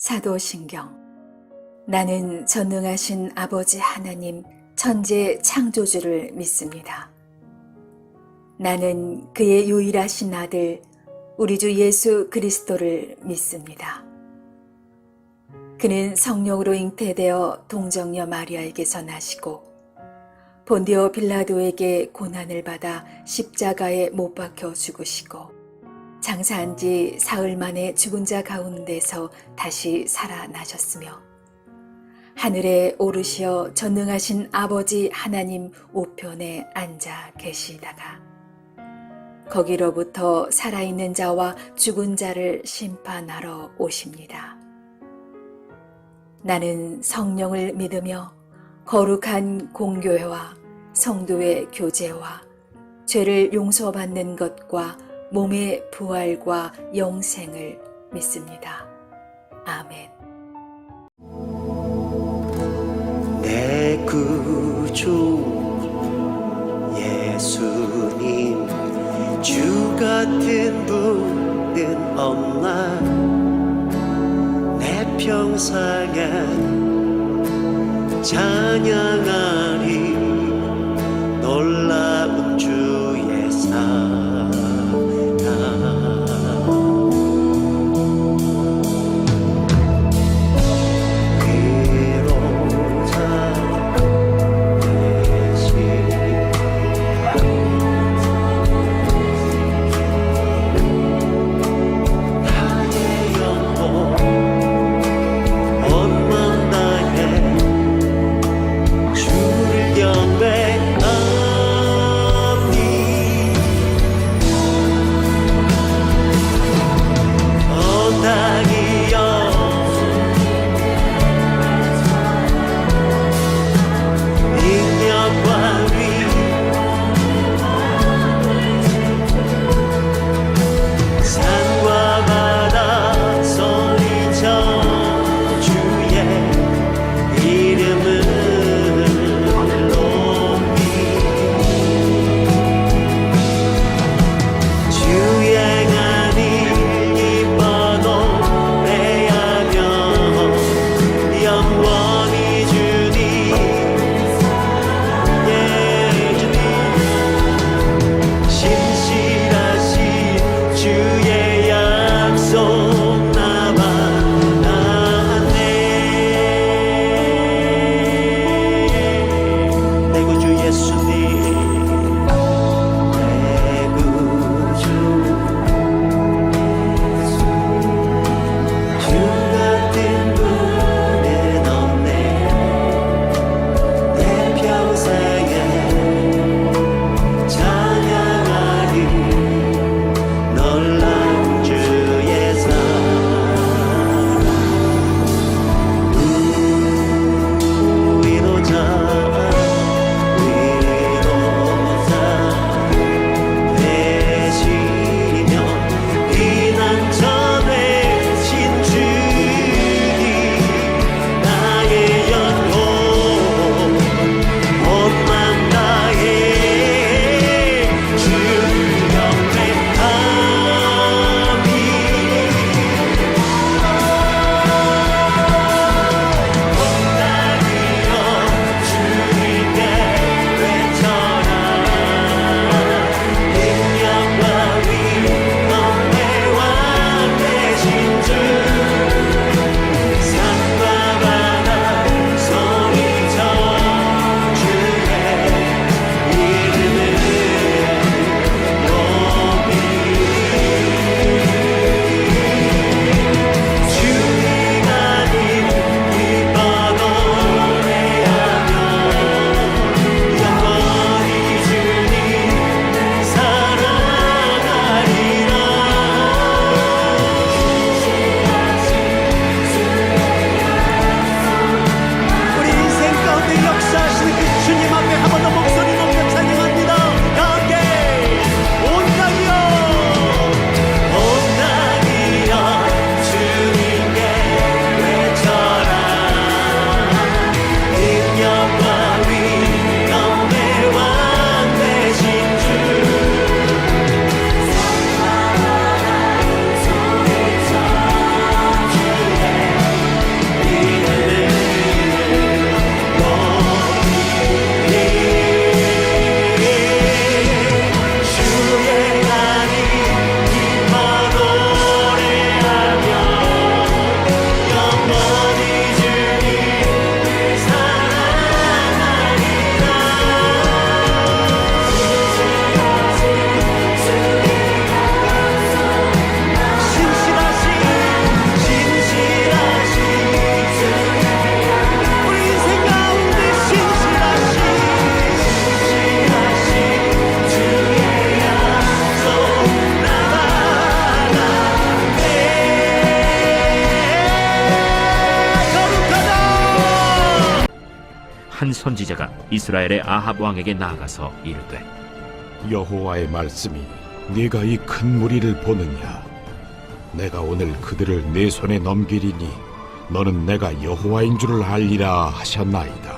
사도신경. 나는 전능하신 아버지 하나님 천재 창조주를 믿습니다. 나는 그의 유일하신 아들 우리 주 예수 그리스도를 믿습니다. 그는 성령으로 잉태되어 동정녀 마리아에게서 나시고 본디오 빌라도에게 고난을 받아 십자가에 못 박혀 죽으시고 장사한 지 사흘 만에 죽은 자 가운데서 다시 살아나셨으며 하늘에 오르시어 전능하신 아버지 하나님 우편에 앉아 계시다가 거기로부터 살아있는 자와 죽은 자를 심판하러 오십니다. 나는 성령을 믿으며 거룩한 공교회와 성도의 교제와 죄를 용서받는 것과 몸의 부활과 영생을 믿습니다. 아멘. 내 구주 예수님, 주 같은 분은 없나. 내 평생에 찬양하리 놀라운 주의 사랑. 주를 한 선지자가 이스라엘의 아합 왕에게 나아가서 이르되 여호와의 말씀이 네가 이 큰 무리를 보느냐? 내가 오늘 그들을 내 손에 넘기리니 너는 내가 여호와인 줄을 알리라 하셨나이다.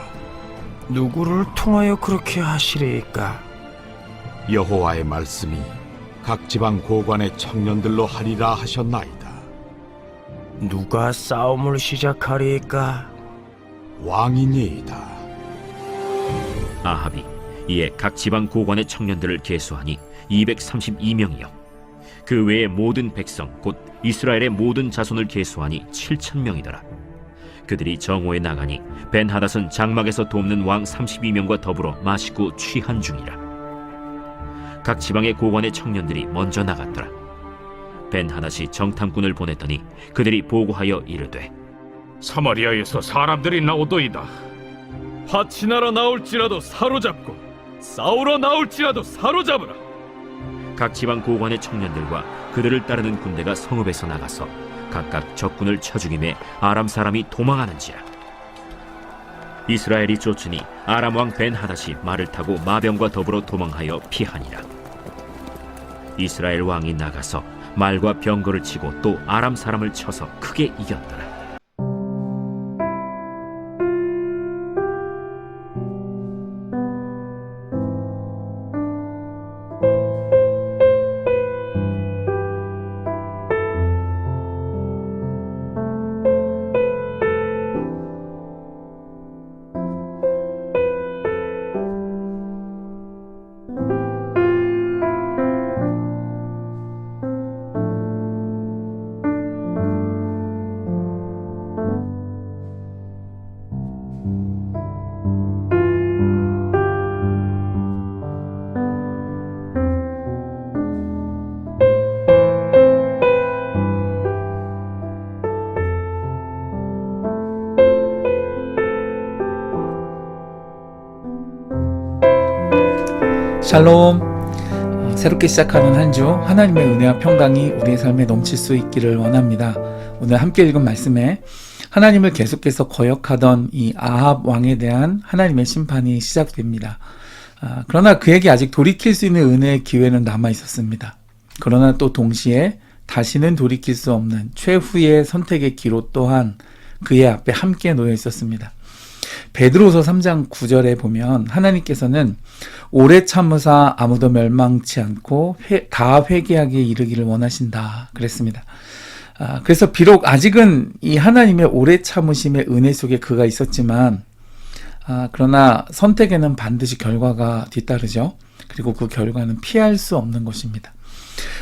누구를 통하여 그렇게 하시리이까? 여호와의 말씀이 각 지방 고관의 청년들로 하리라 하셨나이다. 누가 싸움을 시작하리이까? 왕이니이다. 아합이 이에 각 지방 고관의 청년들을 계수하니 232명이요 그 외의 모든 백성 곧 이스라엘의 모든 자손을 계수하니 7,000명이더라. 그들이 정오에 나가니 벤하닷은 장막에서 돕는 왕 32명과 더불어 마시고 취한 중이라. 각 지방의 고관의 청년들이 먼저 나갔더라. 벤하닷이 정탐꾼을 보냈더니 그들이 보고하여 이르되 사마리아에서 사람들이 나오도이다. 화친하러 나올지라도 사로잡고 싸우러 나올지라도 사로잡으라. 각 지방 고관의 청년들과 그들을 따르는 군대가 성읍에서 나가서 각각 적군을 쳐 죽임에 아람 사람이 도망하는지라. 이스라엘이 쫓으니 아람 왕 벤하닷이 말을 타고 마병과 더불어 도망하여 피하니라. 이스라엘 왕이 나가서 말과 병거를 치고 또 아람 사람을 쳐서 크게 이겼더라. 샬롬. 새롭게 시작하는 한 주 하나님의 은혜와 평강이 우리의 삶에 넘칠 수 있기를 원합니다. 오늘 함께 읽은 말씀에 하나님을 계속해서 거역하던 이 아합 왕에 대한 하나님의 심판이 시작됩니다. 그러나 그에게 아직 돌이킬 수 있는 은혜의 기회는 남아 있었습니다. 그러나 또 동시에 다시는 돌이킬 수 없는 최후의 선택의 기로 또한 그의 앞에 함께 놓여 있었습니다. 베드로서 3장 9절에 보면 하나님께서는 오래 참으사 아무도 멸망치 않고 다 회개하기에 이르기를 원하신다 그랬습니다. 그래서 비록 아직은 이 하나님의 오래 참으심의 은혜 속에 그가 있었지만 그러나 선택에는 반드시 결과가 뒤따르죠. 그리고 그 결과는 피할 수 없는 것입니다.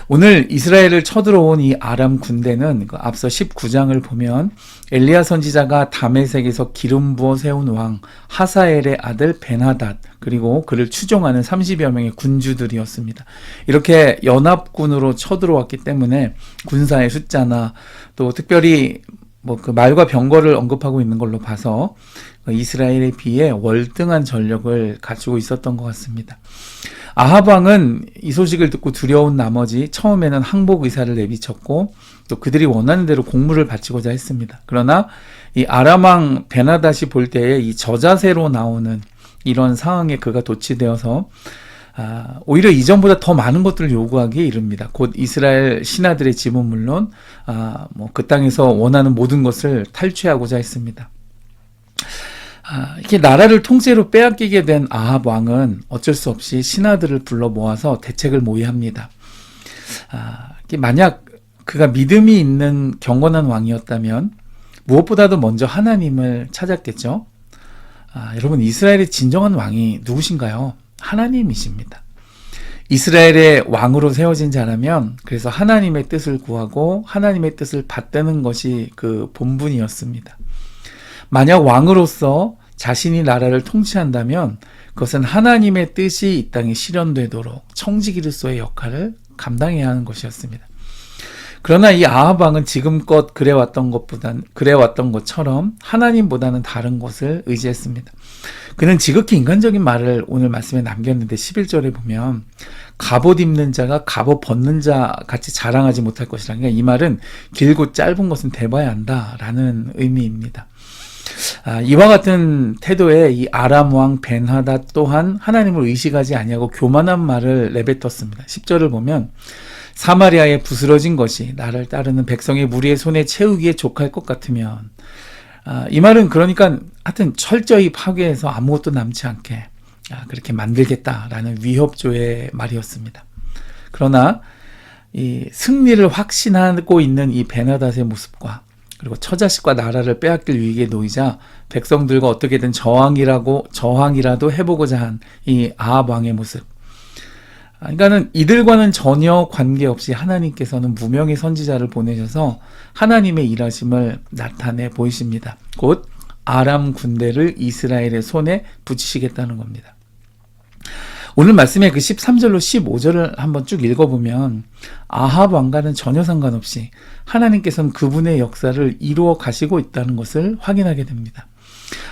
오늘 이스라엘을 쳐들어온 이 아람 군대는 앞서 19장을 보면 엘리야 선지자가 다메섹에서 기름 부어 세운 왕 하사엘의 아들 벤하닷 그리고 그를 추종하는 30여 명의 군주들이었습니다. 이렇게 연합군으로 쳐들어왔기 때문에 군사의 숫자나 또 특별히 그 말과 병거를 언급하고 있는 걸로 봐서 이스라엘에 비해 월등한 전력을 갖추고 있었던 것 같습니다. 아합 왕은 이 소식을 듣고 두려운 나머지 처음에는 항복 의사를 내비쳤고 또 그들이 원하는 대로 공물을 바치고자 했습니다. 그러나 이 아람 왕 베나닷이 볼 때에 이 저자세로 나오는 이런 상황에 그가 도취되어서 오히려 이전보다 더 많은 것들을 요구하기에 이릅니다. 곧 이스라엘 신하들의 집은 물론 그 땅에서 원하는 모든 것을 탈취하고자 했습니다. 이렇게 나라를 통째로 빼앗기게 된 아합 왕은 어쩔 수 없이 신하들을 불러 모아서 대책을 모의합니다. 만약 그가 믿음이 있는 경건한 왕이었다면 무엇보다도 먼저 하나님을 찾았겠죠. 여러분, 이스라엘의 진정한 왕이 누구신가요? 하나님이십니다. 이스라엘의 왕으로 세워진 자라면 그래서 하나님의 뜻을 구하고 하나님의 뜻을 받드는 것이 그 본분이었습니다. 만약 왕으로서 자신이 나라를 통치한다면 그것은 하나님의 뜻이 이 땅에 실현되도록 청지기로서의 역할을 감당해야 하는 것이었습니다. 그러나 이 아합 왕은 지금껏 그래왔던 것처럼 하나님보다는 다른 것을 의지했습니다. 그는 지극히 인간적인 말을 오늘 말씀에 남겼는데 11절에 보면 갑옷 입는 자가 갑옷 벗는 자 같이 자랑하지 못할 것이라. 그러니까 이 말은 길고 짧은 것은 대봐야 한다라는 의미입니다. 이와 같은 태도에 이 아람 왕 벤하닷 또한 하나님을 의식하지 아니하고 교만한 말을 내뱉었습니다. 10절을 보면 사마리아에 부스러진 것이 나를 따르는 백성의 무리의 손에 채우기에 족할 것 같으면, 이 말은 그러니까 하여튼 철저히 파괴해서 아무것도 남지 않게 그렇게 만들겠다라는 위협조의 말이었습니다. 그러나 이 승리를 확신하고 있는 이 베나닷의 모습과 그리고 처자식과 나라를 빼앗길 위기에 놓이자 백성들과 어떻게든 저항이라도 해보고자 한 이 아합 왕의 모습, 그러니까는 이들과는 전혀 관계없이 하나님께서는 무명의 선지자를 보내셔서 하나님의 일하심을 나타내 보이십니다. 곧 아람 군대를 이스라엘의 손에 붙이시겠다는 겁니다. 오늘 말씀의 그 13절로 15절을 한번 쭉 읽어보면 아합 왕과는 전혀 상관없이 하나님께서는 그분의 역사를 이루어 가시고 있다는 것을 확인하게 됩니다.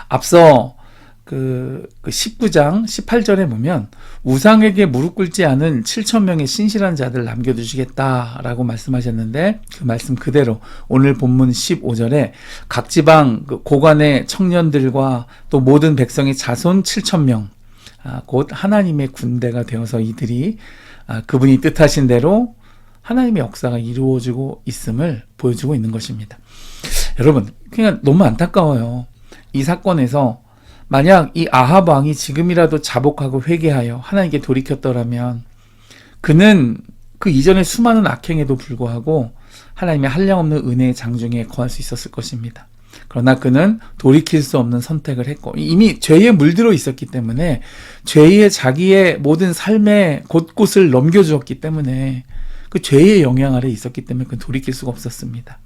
앞서 그 19장 18절에 보면 우상에게 무릎 꿇지 않은 7,000명의 신실한 자들 남겨두시겠다라고 말씀하셨는데, 그 말씀 그대로 오늘 본문 15절에 각 지방 고관의 청년들과 또 모든 백성의 자손 7,000명, 곧 하나님의 군대가 되어서 이들이 그분이 뜻하신 대로 하나님의 역사가 이루어지고 있음을 보여주고 있는 것입니다. 여러분, 그냥 너무 안타까워요. 이 사건에서 만약 이 아합 왕이 지금이라도 자복하고 회개하여 하나님께 돌이켰더라면 그는 그 이전에 수많은 악행에도 불구하고 하나님의 한량없는 은혜의 장중에 거할 수 있었을 것입니다. 그러나 그는 돌이킬 수 없는 선택을 했고 이미 죄에 물들어 있었기 때문에 죄에 자기의 모든 삶의 곳곳을 넘겨주었기 때문에 그 죄의 영향 아래 있었기 때문에 그는 돌이킬 수가 없었습니다.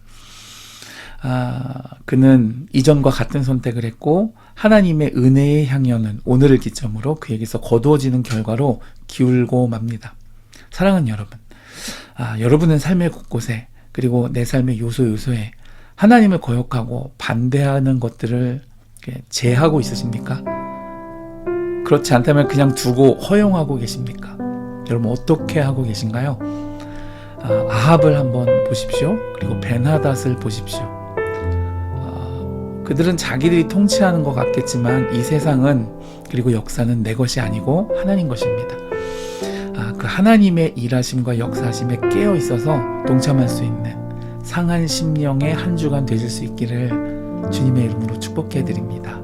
그는 이전과 같은 선택을 했고 하나님의 은혜의 향연은 오늘을 기점으로 그에게서 거두어지는 결과로 기울고 맙니다. 사랑하는 여러분, 여러분은 삶의 곳곳에 그리고 내 삶의 요소요소에 하나님을 거역하고 반대하는 것들을 제하고 있으십니까? 그렇지 않다면 그냥 두고 허용하고 계십니까? 여러분 어떻게 하고 계신가요? 아합을 한번 보십시오. 그리고 벤하닷을 보십시오. 그들은 자기들이 통치하는 것 같겠지만 이 세상은 그리고 역사는 내 것이 아니고 하나님 것입니다. 그 하나님의 일하심과 역사하심에 깨어 있어서 동참할 수 있는 상한 심령의 한 주간 되실 수 있기를 주님의 이름으로 축복해 드립니다.